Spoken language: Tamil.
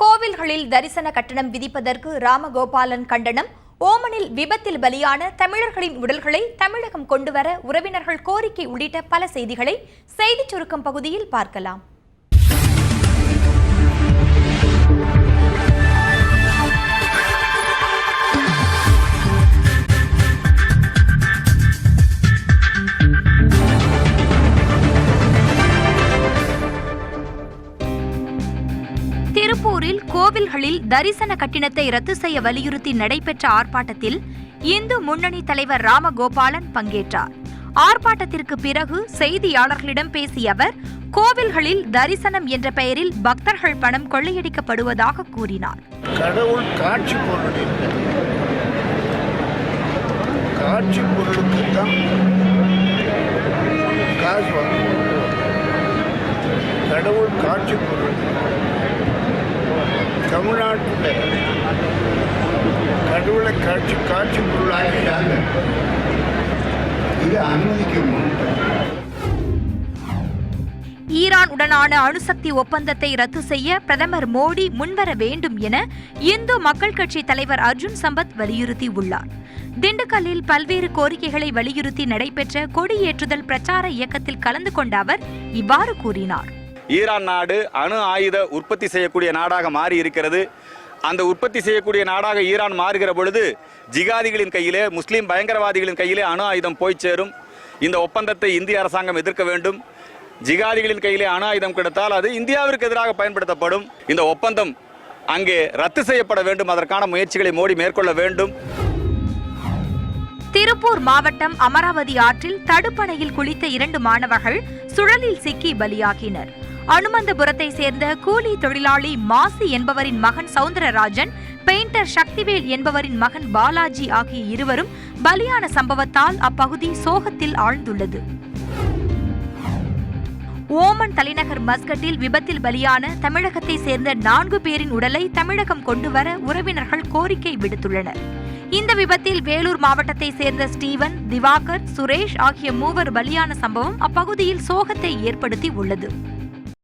கோவில்களில் தரிசன கட்டணம் விதிப்பதற்கு ராமகோபாலன் கண்டனம். ஓமனில் விபத்தில் பலியான தமிழர்களின் உடல்களை தமிழகம் கொண்டுவர உறவினர்கள் கோரிக்கை உள்ளிட்ட பல செய்திகளை செய்திச் சுருக்கம் பகுதியில் பார்க்கலாம். திருப்பூரில் கோவில்களில் தரிசன கட்டணத்தை ரத்து செய்ய வலியுறுத்தி நடைபெற்ற ஆர்ப்பாட்டத்தில் இந்து முன்னணி தலைவர் ராமகோபாலன் பங்கேற்றார். ஆர்ப்பாட்டத்திற்கு பிறகு செய்தியாளர்களிடம் பேசிய அவர், கோவில்களில் தரிசனம் என்ற பெயரில் பக்தர்கள் பணம் கொள்ளையடிக்கப்படுவதாக கூறினார். கடவுள் காட்சி பொருளுக்கு தான் காசு. கடவுள் காட்சி பொருள் தமிழ்நாட்டில் கடவுளை காட்சி பொருளாக இது அனுமதிக்க ஈரான் உடனான அணுசக்தி ஒப்பந்தத்தை ரத்து செய்ய பிரதமர் மோடி முன்வர வேண்டும் என இந்து மக்கள் கட்சி தலைவர் அர்ஜுன் சம்பத் வலியுறுத்தியுள்ளார். திண்டுக்கல்லில் பல்வேறு கோரிக்கைகளை வலியுறுத்தி நடைபெற்ற கொடியேற்றுதல் பிரச்சார இயக்கத்தில் கலந்து கொண்ட அவர் இவ்வாறு கூறினார். ஈரான் நாடு அணு ஆயுத உற்பத்தி செய்யக்கூடிய நாடாக மாறி இருக்கிறது. அந்த உற்பத்தி செய்யக்கூடிய நாடாக ஈரான் மாறுகிற பொழுது ஜிகாதிகளின் கையிலே, முஸ்லீம் பயங்கரவாதிகளின் கையிலே அணு ஆயுதம் போய் சேரும். இந்த ஒப்பந்தத்தை இந்திய அரசாங்கம் எதிர்க்க வேண்டும். ஜிகாதிகளின் கையிலே அணு ஆயுதம் கிடைத்தால் அது இந்தியாவிற்கு எதிராக பயன்படுத்தப்படும். இந்த ஒப்பந்தம் அங்கே ரத்து செய்யப்பட வேண்டும். அதற்கான முயற்சிகளை மோடி மேற்கொள்ள வேண்டும். திருப்பூர் மாவட்டம் அமராவதி ஆற்றில் தடுப்பணையில் குளித்த 2 மாணவர்கள் சுழலில் சிக்கி பலியாகினர். அனுமந்தபுரத்தை சேர்ந்த கூலி தொழிலாளி மாசி என்பவரின் மகன் சவுந்தரராஜன், பெயிண்டர் சக்திவேல் என்பவரின் மகன் பாலாஜி ஆகிய இருவரும் பலியான சம்பவத்தால் அப்பகுதி சோகத்தில் ஆழ்ந்துள்ளது. ஓமன் தலைநகர் மஸ்கட்டில் விபத்தில் பலியான தமிழகத்தை சேர்ந்த 4 பேரின் உடலை தமிழகம் கொண்டுவர உறவினர்கள் கோரிக்கை விடுத்துள்ளனர். இந்த விபத்தில் வேலூர் மாவட்டத்தை சேர்ந்த ஸ்டீவன், திவாகர், சுரேஷ் ஆகிய 3 பலியான சம்பவம் அப்பகுதியில் சோகத்தை ஏற்படுத்தி உள்ளது.